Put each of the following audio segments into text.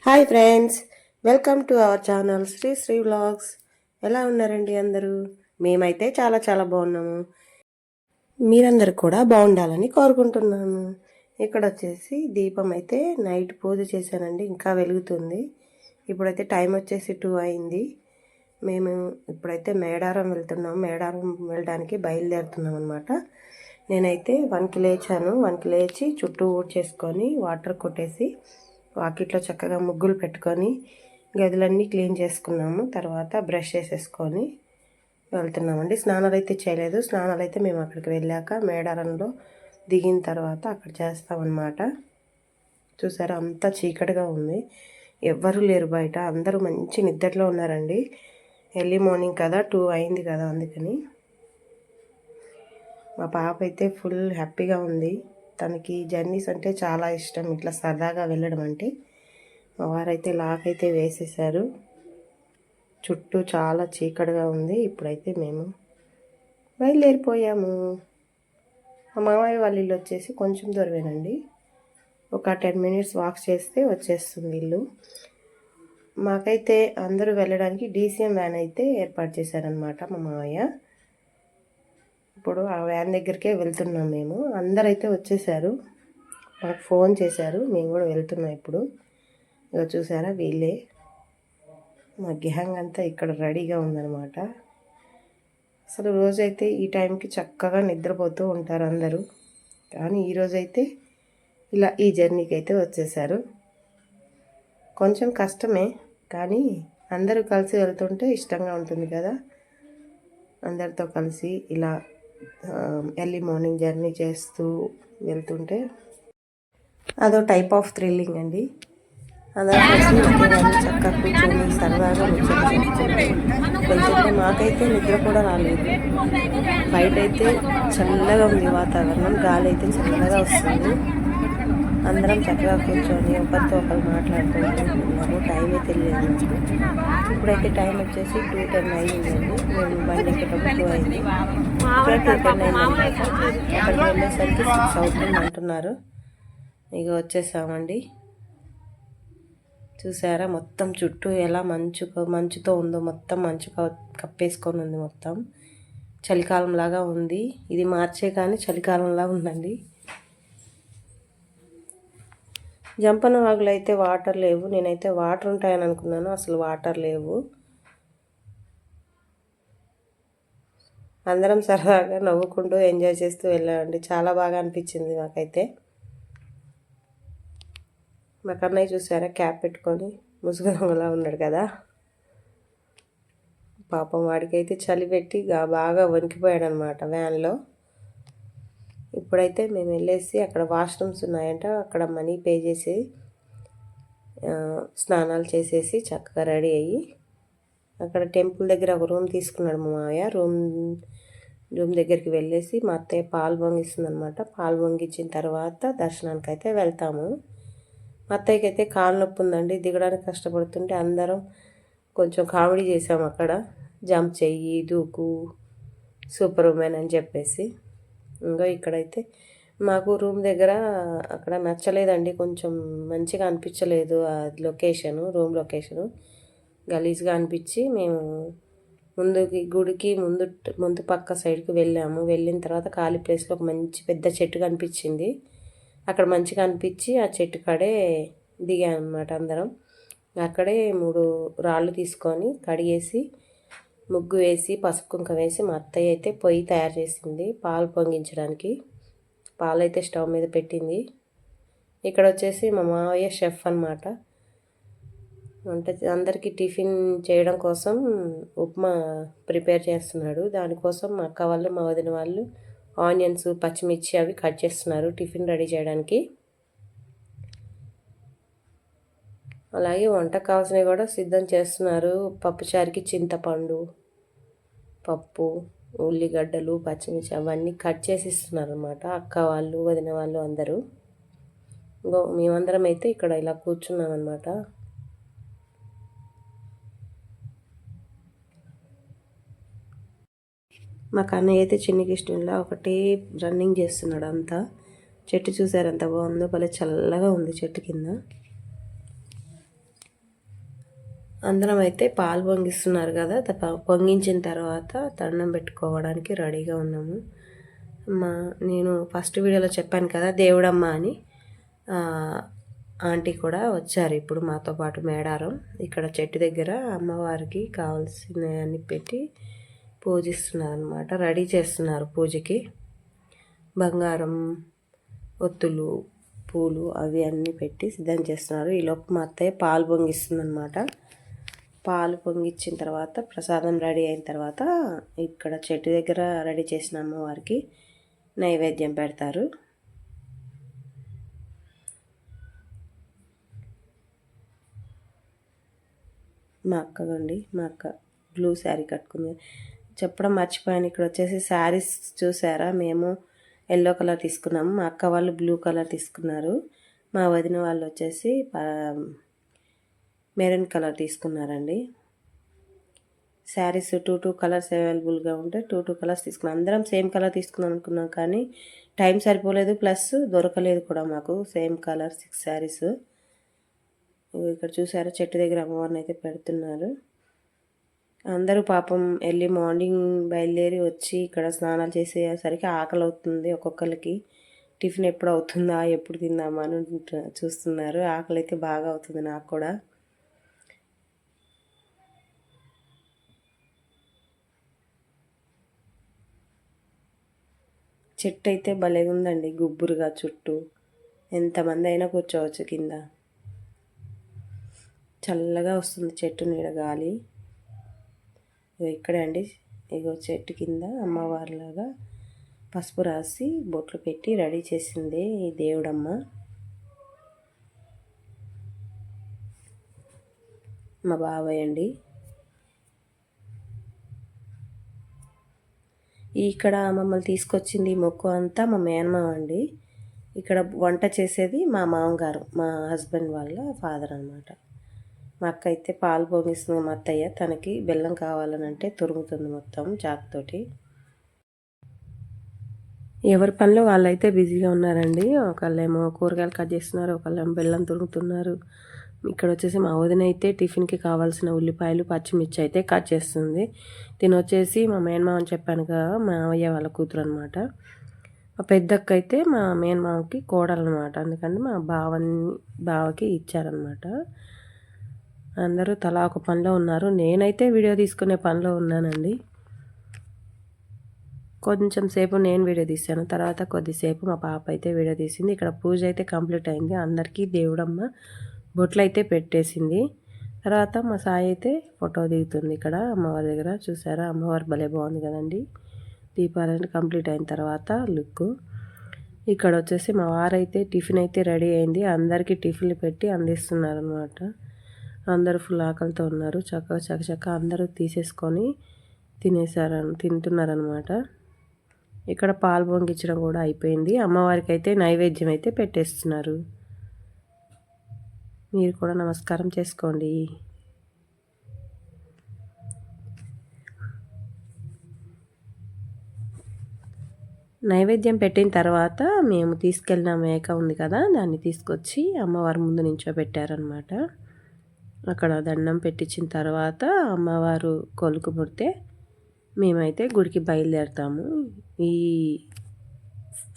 Hi friends, welcome to our channel Sri vlogs. ఎలా ఉన్నారండి అందరూ? మేమైతే చాలా చాలా బాగున్నాము. మీరందరూ కూడా బాగుండాలని కోరుకుంటున్నాను. ఇక్కడ వచ్చేసి దీపం అయితే నైట్ పూజ చేశానండి, ఇంకా వెలుగుతుంది. ఇప్పుడైతే టైం వచ్చేసి 2 అయింది. మేము ఇప్పుడైతే మేడారం వెళ్తున్నాం. మేడారం వెళ్ళడానికి బయలుదేరుతున్నాం అనమాట. నేనైతే 1కి లేచాను. 1కి లేచి చుట్టూ ఊడ్చేసుకొని వాటర్ కొట్టేసి వాకిట్లో చక్కగా ముగ్గులు పెట్టుకొని గదులన్నీ క్లీన్ చేసుకున్నాము. తర్వాత బ్రష్ చేసేసుకొని వెళ్తున్నామండి. స్నానాలు అయితే చేయలేదు. స్నానాలు అయితే మేము అక్కడికి వెళ్ళాక మేడారంలో దిగిన తర్వాత అక్కడ చేస్తామన్నమాట. చూసారా, అంతా చీకటిగా ఉంది, ఎవ్వరూ లేరు బయట. అందరూ మంచి నిద్రలో ఉన్నారండి. ఎర్లీ మార్నింగ్ కదా, 2 అయింది కదా, అందుకని. మా పాప అయితే ఫుల్ హ్యాపీగా ఉంది. తనకి జర్నీస్ అంటే చాలా ఇష్టం, ఇట్లా సరదాగా వెళ్ళడం అంటే. మా వారైతే లాక్ అయితే వేసేసారు. చుట్టూ చాలా చీకటిగా ఉంది. ఇప్పుడైతే మేము బయలుదేరిపోయాము. మా మామయ్య వాళ్ళ ఇల్లు వచ్చేసి కొంచెం దూరమేనండి, ఒక 10 మినిట్స్ వాక్ చేస్తే వచ్చేస్తుంది ఇల్లు. మాకైతే అందరూ వెళ్ళడానికి డీసీఎం వ్యాన్ అయితే ఏర్పాటు చేశారనమాట మా మామయ్య. ఇప్పుడు ఆ వ్యాన్ దగ్గరికే వెళ్తున్నాం మేము. అందరైతే వచ్చేసారు, మాకు ఫోన్ చేశారు, మేము కూడా వెళ్తున్నాం ఇప్పుడు. ఇక చూసారా, వీళ్ళే మా గ్యాంగ్ అంతా ఇక్కడ రెడీగా ఉందన్నమాట. అసలు రోజైతే ఈ టైంకి చక్కగా నిద్రపోతూ ఉంటారు అందరూ, కానీ ఈరోజైతే ఇలా ఈ జర్నీకి అయితే వచ్చేసారు. కొంచెం కష్టమే, కానీ అందరూ కలిసి వెళ్తుంటే ఇష్టంగా ఉంటుంది కదా. అందరితో కలిసి ఇలా ఎర్లీ మార్నింగ్ జర్నీ చేస్తూ వెళ్తుంటే అదో టైప్ ఆఫ్ థ్రిల్లింగ్ అండి. అందరూ కలిసి చక్కగా కూర్చొని సరదాగా వెళ్తుంటే మాకైతే నిద్ర కూడా రాలేదు. బయట అయితే చల్లగా ఉంది వాతావరణం, గాలి అయితే చల్లగా వస్తుంది. అందరం చక్కగా కూర్చొని ఒకరితో ఒకరు మాట్లాడుకుంటున్నాము. టైం అయితే లేదు. ఇప్పుడైతే టైం వచ్చేసి 2:10 అయ్యిందండి. మేము బండి ఎక్కేటప్పుడు 2 అయింది. 2:10 అయింది. అక్కడికి వెళ్ళేసరికి 6 అవుతుంది అంటున్నారు. ఇక వచ్చేసామండి. చూసారా, మొత్తం చుట్టూ ఎలా మంచుతో ఉందో. మొత్తం మంచు కప్పేసుకొని ఉంది. మొత్తం చలికాలం లాగా ఉంది. ఇది మార్చే కానీ చలికాలంలా ఉందండి. జంపన వాగులో అయితే వాటర్ లేవు. నేనైతే వాటర్ ఉంటాయని అనుకున్నాను, అసలు వాటర్ లేవు. అందరం సరదాగా నవ్వుకుంటూ ఎంజాయ్ చేస్తూ వెళ్ళామండి. చాలా బాగా అనిపించింది నాకైతే. మా కన్నయ్య చూసారా, క్యాప్ పెట్టుకొని ముసుగులా ఉన్నాడు కదా. పాపం వాడికైతే చలి పెట్టి బాగా వణికిపోయాడు అనమాట వ్యాన్లో. ఇప్పుడైతే మేము వెళ్ళేసి అక్కడ వాష్రూమ్స్ ఉన్నాయంట, అక్కడ మనీ పే చేసి స్నానాలు చేసేసి చక్కగా రెడీ అయ్యి అక్కడ టెంపుల్ దగ్గర ఒక రూమ్ తీసుకున్నాడు మా మావయ్య. రూమ్ దగ్గరికి వెళ్ళేసి మా అత్తయ్య పాలు పొంగిస్తుంది అనమాట. పాలు పొంగిచ్చిన తర్వాత దర్శనానికి అయితే వెళ్తాము. మా అత్తయ్యకి అయితే కాలు నొప్పి ఉందండి, దిగడానికి కష్టపడుతుంటే అందరం కొంచెం కామెడీ చేసాము అక్కడ. జంప్ చెయ్యి, దూకు, సూపర్ ఉమెన్ అని చెప్పేసి. ఇంకా ఇక్కడైతే మాకు రూమ్ దగ్గర అక్కడ నచ్చలేదండి, కొంచెం మంచిగా అనిపించలేదు ఆ లొకేషను. రూమ్ లొకేషను గలీజ్గా అనిపించి మేము గుడికి ముందు పక్క సైడ్కి వెళ్ళాము. వెళ్ళిన తర్వాత ఖాళీ ప్లేస్లో ఒక మంచి పెద్ద చెట్టు కనిపించింది. అక్కడ మంచిగా అనిపించి ఆ చెట్టు కాడే దిగామన్నమాట అందరం. అక్కడే 3 రాళ్ళు తీసుకొని కడిగేసి ముగ్గు వేసి పసుపు కుంకుమ వేసి మా అత్తయ్య అయితే పొయ్యి తయారు చేసింది పాలు పొంగించడానికి. పాలు అయితే స్టవ్ మీద పెట్టింది. ఇక్కడ వచ్చేసి మా మావయ్య షెఫ్ అనమాట. అంటే అందరికీ టిఫిన్ చేయడం కోసం ఉప్మా ప్రిపేర్ చేస్తున్నాడు. దానికోసం మా అక్క వాళ్ళు, మా వదిన వాళ్ళు ఆనియన్స్, పచ్చిమిర్చి అవి కట్ చేస్తున్నారు టిఫిన్ రెడీ చేయడానికి. అలాగే వంటకు కావాల్సినవి కూడా సిద్ధం చేస్తున్నారు. పప్పుచారుకి చింతపండు, పప్పు, ఉల్లిగడ్డలు, పచ్చిమిర్చి అవన్నీ కట్ చేసి ఇస్తున్నారు అనమాట అక్క వాళ్ళు, వదిన వాళ్ళు అందరూ. మేమందరం అయితే ఇక్కడ ఇలా కూర్చున్నాం అనమాట. మా కన్నయ్య అయితే చిన్ని కృష్ణుడిలా ఒకటే రన్నింగ్ చేస్తున్నాడు అంతా. చెట్టు చూసారు ఎంత బాగుందో, భలే చల్లగా ఉంది చెట్టు కింద. అందరం అయితే పాలు పొంగిస్తున్నారు కదా, పొంగించిన తర్వాత దండం పెట్టుకోవడానికి రెడీగా ఉన్నాము. నేను ఫస్ట్ వీడియోలో చెప్పాను కదా దేవుడమ్మ అని, ఆంటీ కూడా వచ్చారు ఇప్పుడు మాతో పాటు మేడారం. ఇక్కడ చెట్టు దగ్గర అమ్మవారికి కావాల్సినవన్నీ పెట్టి పూజిస్తున్నారు అనమాట, రెడీ చేస్తున్నారు పూజకి. బంగారం, ఒత్తులు, పూలు అవి అన్నీ పెట్టి సిద్ధం చేస్తున్నారు. ఈలోపు మా అత్తయ్య పాలు పొంగిస్తుంది అనమాట. పాలు పొంగిచ్చిన తర్వాత ప్రసాదం రెడీ అయిన తర్వాత ఇక్కడ చెట్టు దగ్గర రెడీ చేసిన అమ్మవారికి నైవేద్యం పెడతారు. మా అక్క బ్లూ శారీ కట్టుకుంది. చెప్పడం మర్చిపోయాను, ఇక్కడ వచ్చేసి శారీస్ చూసారా, మేము ఎల్లో కలర్ తీసుకున్నాము, మా అక్క వాళ్ళు బ్లూ కలర్ తీసుకున్నారు, మా వదిన వాళ్ళు వచ్చేసి మెరూన్ కలర్ తీసుకున్నారండి. శారీస్ టూ కలర్స్ అవైలబుల్గా ఉంటే టూ కలర్స్ తీసుకున్నాం. అందరం సేమ్ కలర్ తీసుకుందాం అనుకున్నాం కానీ టైం సరిపోలేదు, ప్లస్ దొరకలేదు కూడా మాకు సేమ్ కలర్ 6 శారీస్. ఇక్కడ చూసారా చెట్టు దగ్గర అమ్మవారిని అయితే పెడుతున్నారు. అందరూ పాపం ఎర్లీ మార్నింగ్ బయలుదేరి వచ్చి ఇక్కడ స్నానాలు చేసేసరికి ఆకలి అవుతుంది ఒక్కొక్కరికి. టిఫిన్ ఎప్పుడు అవుతుందా, ఎప్పుడు తిందామా అని చూస్తున్నారు. ఆకలి అయితే బాగా అవుతుంది నాకు కూడా. చెట్టు అయితే భలే ఉందండి, గుబ్బురుగా చుట్టూ ఎంతమంది అయినా కూర్చోవచ్చు కింద. చల్లగా వస్తుంది చెట్టు నీడ గాలి. ఇక్కడే అండి, ఇగో చెట్టు కింద అమ్మవారిలాగా పసుపు రాసి బొట్లు పెట్టి రెడీ చేసింది ఈ దేవుడమ్మ. మా బాబాయ్ అండి. ఇక్కడ మమ్మల్ని తీసుకొచ్చింది మొక్కు అంతా మా మేనమామ అండి. ఇక్కడ వంట చేసేది మా మామగారు, మా హస్బెండ్ వాళ్ళ ఫాదర్ అనమాట. మా అక్క అయితే పాలు పొంగిస్తుంది, మా అత్తయ్య తనకి బెల్లం కావాలని అంటే తురుముతుంది మొత్తం చాకుతోటి. ఎవరి పనిలో వాళ్ళైతే బిజీగా ఉన్నారండి. ఒకళ్ళేమో కూరగాయలు కట్ చేస్తున్నారు, ఒకళ్ళేమో బెల్లం తురుముతున్నారు. ఇక్కడ వచ్చేసి మా వదిన అయితే టిఫిన్కి కావాల్సిన ఉల్లిపాయలు, పచ్చిమిర్చి అయితే కట్ చేస్తుంది. దీని వచ్చేసి మా మేనమామ అని చెప్పాను కదా, మా అయ్య వాళ్ళ కూతురు అనమాట. మా పెద్దక్క అయితే మా మేనమామకి కోడలు అనమాట, అందుకని మా బావకి ఇచ్చారనమాట. అందరూ తలా ఒక పనిలో ఉన్నారు. నేనైతే వీడియో తీసుకునే పనిలో ఉన్నానండి. కొంచెం సేపు నేను వీడియో తీసాను, తర్వాత కొద్దిసేపు మా పాప అయితే వీడియో తీసింది. ఇక్కడ పూజ అయితే కంప్లీట్ అయింది. అందరికీ దేవుడమ్మ బొట్లు అయితే పెట్టేసింది. తర్వాత మా సాయి అయితే ఫోటో దిగుతుంది ఇక్కడ అమ్మవారి దగ్గర. చూసారా అమ్మవారు భలే బాగుంది కదండి. దీపాలన్నీ కంప్లీట్ అయిన తర్వాత లుక్. ఇక్కడ వచ్చేసి మా వారైతే టిఫిన్ అయితే రెడీ అయింది. అందరికీ టిఫిన్లు పెట్టి అందిస్తున్నారు అనమాట. అందరూ ఫుల్ ఆకలితో ఉన్నారు. చక్కగా అందరూ తీసేసుకొని తింటున్నారనమాట. ఇక్కడ పాలు పొంగించడం కూడా అయిపోయింది. అమ్మవారికి అయితే నైవేద్యం అయితే పెట్టేస్తున్నారు. మీరు కూడా నమస్కారం చేసుకోండి. నైవేద్యం పెట్టిన తర్వాత మేము తీసుకెళ్ళిన మేక ఉంది కదా, దాన్ని తీసుకొచ్చి అమ్మవారి ముందు నించోబెట్టారనమాట. అక్కడ దండం పెట్టించిన తర్వాత అమ్మవారు కొలుకు ముడితే మేమైతే గుడికి బయలుదేరుతాము. ఈ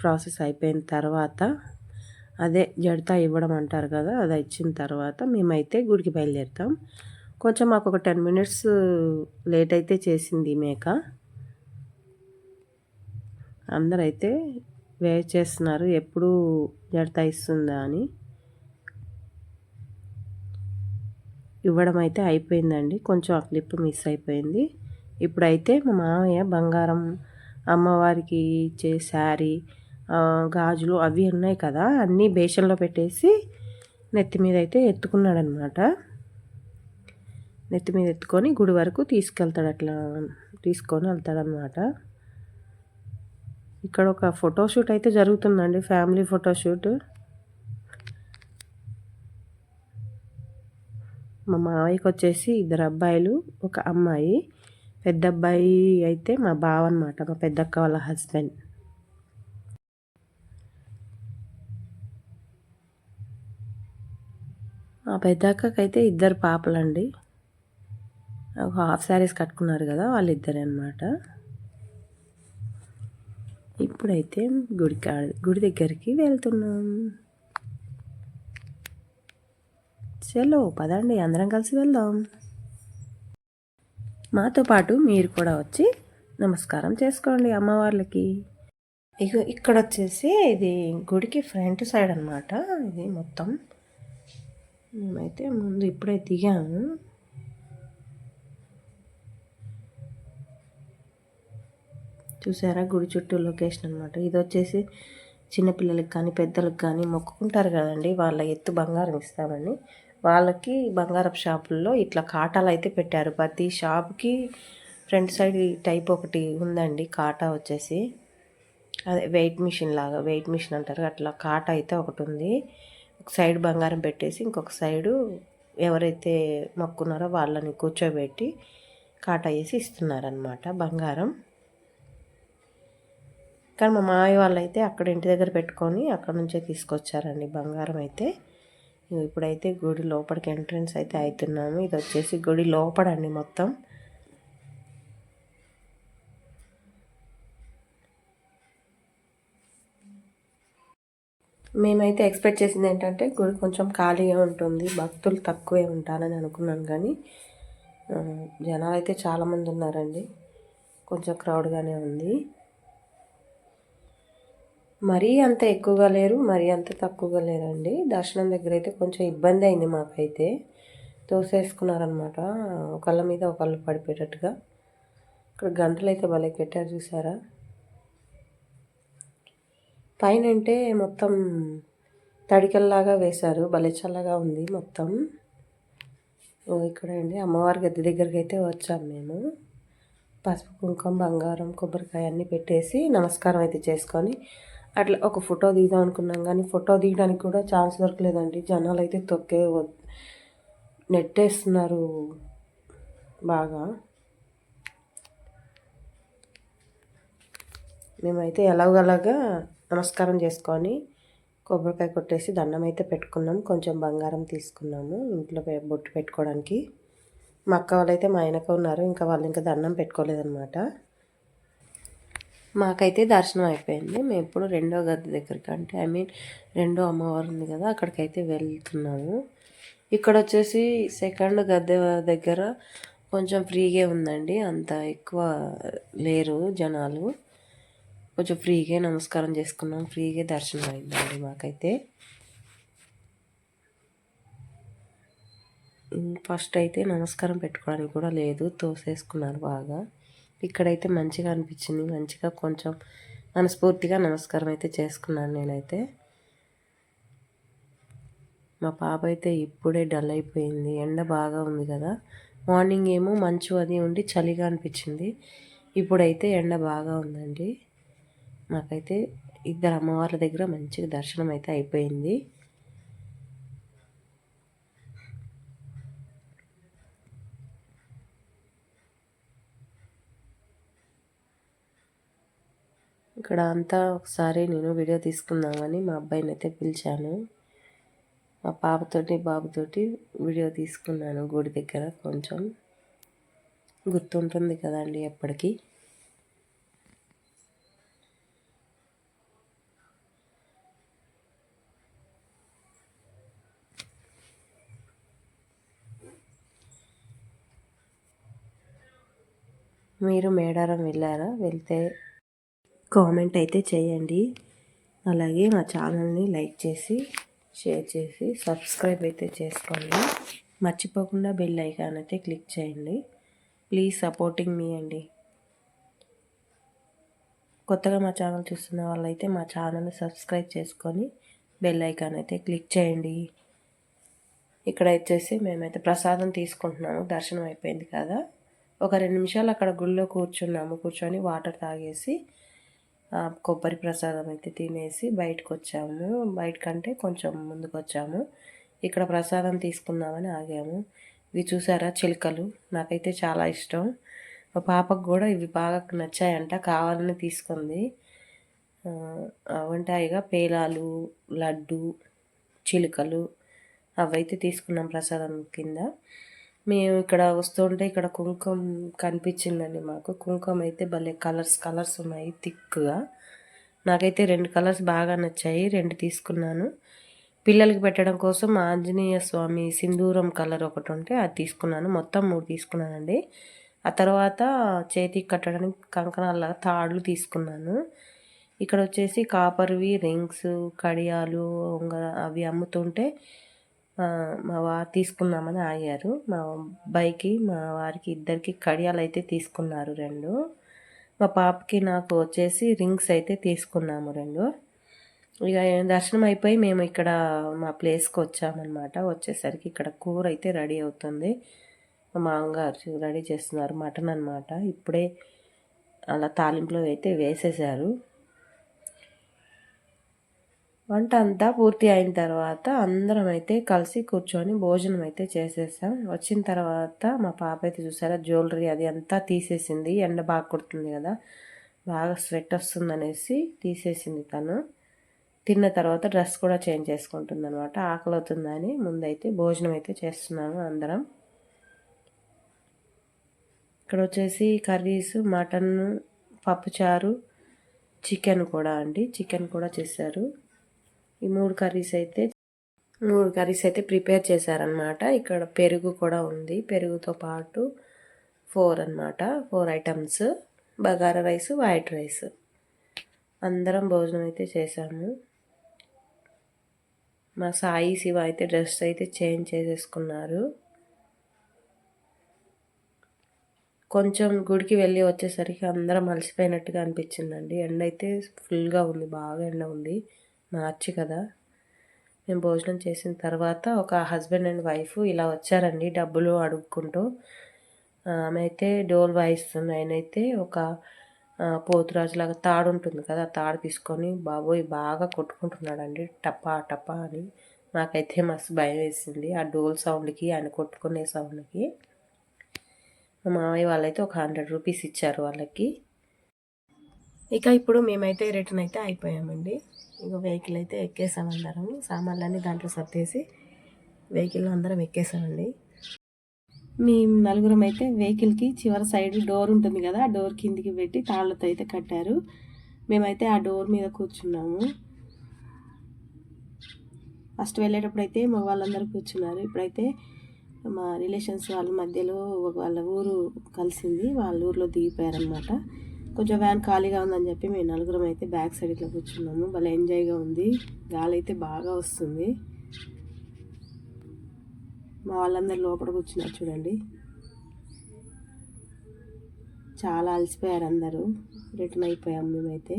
ప్రాసెస్ అయిపోయిన తర్వాత, అదే జడతా ఇవ్వడం అంటారు కదా, అది ఇచ్చిన తర్వాత మేమైతే గుడికి బయలుదేరుతాం. కొంచెం మాకు ఒక 10 మినిట్స్ లేట్ అయితే చేసింది మేక. అందరైతే వెయిట్ చేస్తున్నారు ఎప్పుడు జడతా ఇస్తుందా అని. ఇవ్వడం అయితే అయిపోయిందండి. కొంచెం ఆ క్లిప్ మిస్ అయిపోయింది. ఇప్పుడైతే మా మామయ్య బంగారం, అమ్మవారికి ఇచ్చే శారీ, గాజులు అవి ఉన్నాయి కదా, అన్నీ బేషన్లో పెట్టేసి నెత్తి మీద అయితే ఎత్తుకున్నాడనమాట. నెత్తి మీద ఎత్తుకొని గుడి వరకు తీసుకెళ్తాడు, అట్లా తీసుకొని వెళ్తాడనమాట. ఇక్కడ ఒక ఫోటోషూట్ అయితే జరుగుతుందండి, ఫ్యామిలీ ఫోటోషూట్. మా మావయ్యకి వచ్చేసి 2 అబ్బాయిలు, ఒక అమ్మాయి. పెద్ద అబ్బాయి అయితే మా బావ అనమాట, మా పెద్దక్క వాళ్ళ హస్బెండ్. మా పెద్దక్కకైతే 2 పాపలండి. హాఫ్ శారీస్ కట్టుకున్నారు కదా వాళ్ళిద్దరే అనమాట. ఇప్పుడైతే గుడి దగ్గరికి వెళ్తున్నాం. చలో పదండి అందరం కలిసి వెళ్దాం. మాతో పాటు మీరు కూడా వచ్చి నమస్కారం చేసుకోండి అమ్మవార్లకి. ఇక ఇక్కడ వచ్చేసి ఇది గుడికి ఫ్రంట్ సైడ్ అనమాట. ఇది మొత్తం మేమైతే ముందు ఇప్పుడే దిగాము. చూసారా గుడి చుట్టూ లొకేషన్ అనమాట. ఇది వచ్చేసి చిన్నపిల్లలకి కానీ పెద్దలకు కానీ మొక్కుకుంటారు కదండి, వాళ్ళ ఎత్తు బంగారం ఇస్తామని. వాళ్ళకి బంగారపు షాపుల్లో ఇట్లా కాటాలు అయితే పెట్టారు. ప్రతి షాప్కి ఫ్రంట్ సైడ్ టైప్ ఒకటి ఉందండి. కాటా వచ్చేసి అదే వెయిట్ మిషన్ లాగా, వెయిట్ మిషన్ అంటారు అట్లా కాటా అయితే ఒకటి ఉంది. ఒక సైడ్ బంగారం పెట్టేసి ఇంకొక సైడు ఎవరైతే మొక్కున్నారో వాళ్ళని కూర్చోబెట్టి కాటా వేసి ఇస్తున్నారనమాట బంగారం. కానీ మా మామయ్య వాళ్ళు అయితే అక్కడ ఇంటి దగ్గర పెట్టుకొని అక్కడ నుంచే తీసుకొచ్చారండి బంగారం అయితే. ఇప్పుడైతే గుడి లోపలికి ఎంట్రన్స్ అయితే అవుతున్నాము. ఇది వచ్చేసి గుడి లోపడండి మొత్తం. మేమైతే ఎక్స్పెక్ట్ చేసింది ఏంటంటే గుడి కొంచెం ఖాళీగా ఉంటుంది, భక్తులు తక్కువే ఉంటారని అనుకున్నాను. కానీ జనాలు అయితే చాలామంది ఉన్నారండి. కొంచెం క్రౌడ్గానే ఉంది. మరీ అంత ఎక్కువగా లేరు, మరీ అంత తక్కువగా లేరండి. దర్శనం దగ్గర అయితే కొంచెం ఇబ్బంది అయింది మాకైతే. తోసేసుకున్నారనమాట, ఒకళ్ళ మీద ఒకళ్ళు పడిపోయేటట్టుగా. ఇక్కడ గంటలు అయితే భలే పెట్టారు చూసారా. పైన అంటే మొత్తం తడికల్లాగా వేశారు, భలే చల్లగా ఉంది మొత్తం. ఇక్కడ అండి అమ్మవారి గద్దె దగ్గరికి అయితే వచ్చాము మేము. పసుపు కుంకుమ బంగారం కొబ్బరికాయ అన్నీ పెట్టేసి నమస్కారం అయితే చేసుకొని అట్లా ఒక ఫోటో దిగుదాం అనుకున్నాం. కానీ ఫోటో దిగడానికి కూడా ఛాన్స్ దొరకలేదండి. జనాలు అయితే నెట్టేస్తున్నారు బాగా. మేమైతే ఎలాగలాగా నమస్కారం చేసుకొని కొబ్బరికాయ కొట్టేసి దండం అయితే పెట్టుకున్నాం. కొంచెం బంగారం తీసుకున్నాము ఇంట్లో బొట్టు పెట్టుకోవడానికి. మా అక్క వాళ్ళైతే మా ఆయనకు ఉన్నారు, ఇంకా వాళ్ళు ఇంకా దండం పెట్టుకోలేదన్నమాట. మాకైతే దర్శనం అయిపోయింది. మేము ఇప్పుడు రెండో గద్దె దగ్గరికి, అంటే రెండో అమ్మవారు ఉంది కదా, అక్కడికైతే వెళ్తున్నాము. ఇక్కడ వచ్చేసి సెకండ్ గద్దె దగ్గర కొంచెం ఫ్రీగా ఉందండి, అంత ఎక్కువ లేరు జనాలు. కొంచెం ఫ్రీగా నమస్కారం చేసుకున్నాం, ఫ్రీగా దర్శనం అయిందండి మాకైతే. ఫస్ట్ అయితే నమస్కారం పెట్టుకోవడానికి కూడా లేదు, తోసేసుకున్నారు బాగా. ఇక్కడైతే మంచిగా అనిపించింది, మంచిగా కొంచెం మనస్ఫూర్తిగా నమస్కారం అయితే చేసుకున్నాను నేనైతే. మా పాప అయితే ఇప్పుడే డల్ అయిపోయింది, ఎండ బాగా ఉంది కదా. మార్నింగ్ ఏమో మంచు అది ఉండి చలిగా అనిపించింది, ఇప్పుడైతే ఎండ బాగా ఉందండి. మాకైతే ఇద్దరు అమ్మవార్ల దగ్గర మంచిగా దర్శనం అయితే అయిపోయింది. ఇక్కడ అంతా ఒకసారి నేను వీడియో తీసుకుందామని మా అబ్బాయిని అయితే పిలిచాను. మా పాపతోటి బాబుతోటి వీడియో తీసుకున్నాను గుడి దగ్గర. కొంచెం గుర్తుంటుంది కదండి ఎప్పటికీ. మీరు మేడారం వెళ్ళారా? వెళ్తే కామెంట్ అయితే చేయండి. అలాగే మా ఛానల్ని లైక్ చేసి షేర్ చేసి సబ్స్క్రైబ్ అయితే చేసుకోండి. మర్చిపోకుండా బెల్ ఐకాన్ అయితే క్లిక్ చేయండి. ప్లీజ్ సపోర్టింగ్ మీ అండి. కొత్తగా మా ఛానల్ చూస్తున్న వాళ్ళైతే మా ఛానల్ని సబ్స్క్రైబ్ చేసుకొని బెల్ ఐకాన్ అయితే క్లిక్ చేయండి. ఇక్కడ వచ్చేసి మేమైతే ప్రసాదం తీసుకుంటున్నాము, దర్శనం అయిపోయింది కదా. ఒక 2 నిమిషాలు అక్కడ గుళ్ళో కూర్చొని వాటర్ తాగేసి కొబ్బరి ప్రసాదం అయితే తినేసి బయటకు వచ్చాము. బయటకంటే కొంచెం ముందుకు వచ్చాము. ఇక్కడ ప్రసాదం తీసుకుందామని ఆగాము. ఇవి చూసారా చిలుకలు, నాకైతే చాలా ఇష్టం. మా పాపకు కూడా ఇవి బాగా నచ్చాయంట, కావాలని తీసుకుంది. ఉంటాయిగా పేలాలు, లడ్డు, చిలుకలు, అవైతే తీసుకున్నాం ప్రసాదం కింద. మేము ఇక్కడ వస్తుంటే ఇక్కడ కుంకుమ కనిపించిందండి మాకు. కుంకుమ అయితే భలే కలర్స్ ఉన్నాయి థిక్గా. నాకైతే 2 కలర్స్ బాగా నచ్చాయి, 2 తీసుకున్నాను. పిల్లలకి పెట్టడం కోసం ఆంజనేయ స్వామి సింధూరం కలర్ ఒకటి ఉంటే అది తీసుకున్నాను. మొత్తం 3 తీసుకున్నానండి. ఆ తర్వాత చేతికి కట్టడానికి కంకణాల తాళ్ళు తీసుకున్నాను. ఇక్కడ వచ్చేసి కాపర్వి రింగ్స్, కడియాలు, అవి అమ్ముతుంటే మా వారు తీసుకుందామని ఆగారు. మా అబ్బాయికి మా వారికి ఇద్దరికి కడియాలు అయితే తీసుకున్నారు 2. మా పాపకి నాకు వచ్చేసి రింగ్స్ అయితే తీసుకున్నాము 2. ఇక దర్శనం అయిపోయి మేము ఇక్కడ మా ప్లేస్కి వచ్చామన్నమాట. వచ్చేసరికి ఇక్కడ కూర అయితే రెడీ అవుతుంది. మా మామగారు రెడీ చేస్తున్నారు మటన్ అన్నమాట. ఇప్పుడే అలా తాలింపులో అయితే వేసేసారు. వంట అంతా పూర్తి అయిన తర్వాత అందరం అయితే కలిసి కూర్చొని భోజనం అయితే చేసేసాం. వచ్చిన తర్వాత మా పాప అయితే చూసారా జ్యువెలరీ అది అంతా తీసేసింది. ఎండ బాగా కొడుతుంది కదా, బాగా స్వెట్ వస్తుందనేసి తీసేసింది తను. తిన్న తర్వాత డ్రెస్ కూడా చేంజ్ చేసుకుంటుంది అనమాట. ఆకలి అవుతుందని ముందైతే భోజనం అయితే చేస్తున్నాము అందరం. ఇక్కడ వచ్చేసి కర్రీస్, మటన్, పప్పుచారు, చికెన్ కూడా చేశారు. ఈ 3 కర్రీస్ అయితే ప్రిపేర్ చేశారనమాట. ఇక్కడ పెరుగు కూడా ఉంది. పెరుగుతో పాటు 4 items, bagara rice, white rice. అందరం భోజనం అయితే చేశాము. మా సాయి శివ అయితే డ్రెస్ అయితే చేంజ్ చేసేసుకున్నారు. కొంచెం గుడికి వెళ్ళి వచ్చేసరికి అందరం అలసిపోయినట్టుగా అనిపించిందండి. ఎండ అయితే ఫుల్గా ఉంది, బాగా ఎండ ఉంది. మార్చి కదా. మేము భోజనం చేసిన తర్వాత ఒక హస్బెండ్ అండ్ వైఫ్ ఇలా వచ్చారండి డబ్బులు అడుక్కుంటూ. ఆమె అయితే డోల్ వాయిస్తుంది, ఆయనైతే ఒక పోతురాజులాగా తాడు ఉంటుంది కదా, తాడు తీసుకొని బాబోయ్ బాగా కొట్టుకుంటున్నాడండి టపా టపా అని. నాకైతే మస్తు భయం వేసింది ఆ డోల్ సౌండ్కి, ఆయన కొట్టుకునే సౌండ్కి. మా మామయ్య వాళ్ళైతే ఒక 100 రూపీస్ ఇచ్చారు వాళ్ళకి. ఇక ఇప్పుడు మేమైతే రిటర్న్ అయితే అయిపోయామండి. ఇక వెహికల్ అయితే ఎక్కేసాం అందరం. సామాన్లన్నీ దాంట్లో సర్దేసి వెహికల్లో అందరం ఎక్కేసామండి. మేము నలుగురం అయితే వెహికల్కి చివరి సైడ్ డోర్ ఉంటుంది కదా, ఆ డోర్ కిందికి పెట్టి తాళ్ళతో అయితే కట్టారు. మేమైతే ఆ డోర్ మీద కూర్చున్నాము. ఫస్ట్ వెళ్ళేటప్పుడు అయితే మా వాళ్ళందరూ కూర్చున్నారు. ఇప్పుడైతే మా రిలేషన్స్ వాళ్ళ మధ్యలో వాళ్ళ ఊరు కలిసింది, వాళ్ళ ఊర్లో దిగిపోయారనమాట. కొంచెం వ్యాన్ ఖాళీగా ఉందని చెప్పి మేము నలుగురం అయితే బ్యాక్ సైడ్ ఇట్లా కూర్చున్నాము. భలే ఎంజాయ్గా ఉంది, గాలి అయితే బాగా వస్తుంది. మా వాళ్ళందరూ లోపల కూర్చున్నారు చూడండి. చాలా అలసిపోయారు అందరూ. రిటర్న్ అయిపోయాం మేమైతే.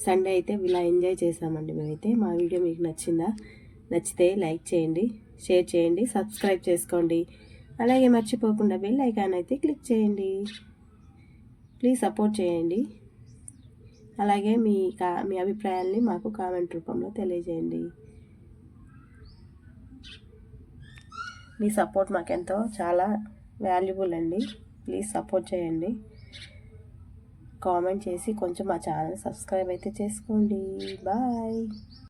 సండే అయితే ఇలా ఎంజాయ్ చేసామండి మేమైతే. మా వీడియో మీకు నచ్చిందా? నచ్చితే లైక్ చేయండి, షేర్ చేయండి, సబ్స్క్రైబ్ చేసుకోండి. అలాగే మర్చిపోకుండా బెల్ ఐకాన్ అయితే క్లిక్ చేయండి. ప్లీజ్ సపోర్ట్ చేయండి. అలాగే మీ అభిప్రాయాల్ని మాకు కామెంట్ రూపంలో తెలియజేయండి. మీ సపోర్ట్ మాకెంతో చాలా వాల్యుబుల్ అండి. ప్లీజ్ సపోర్ట్ చేయండి. కామెంట్ చేసి కొంచెం మా ఛానల్ సబ్స్క్రైబ్ అయితే చేసుకోండి. బాయ్.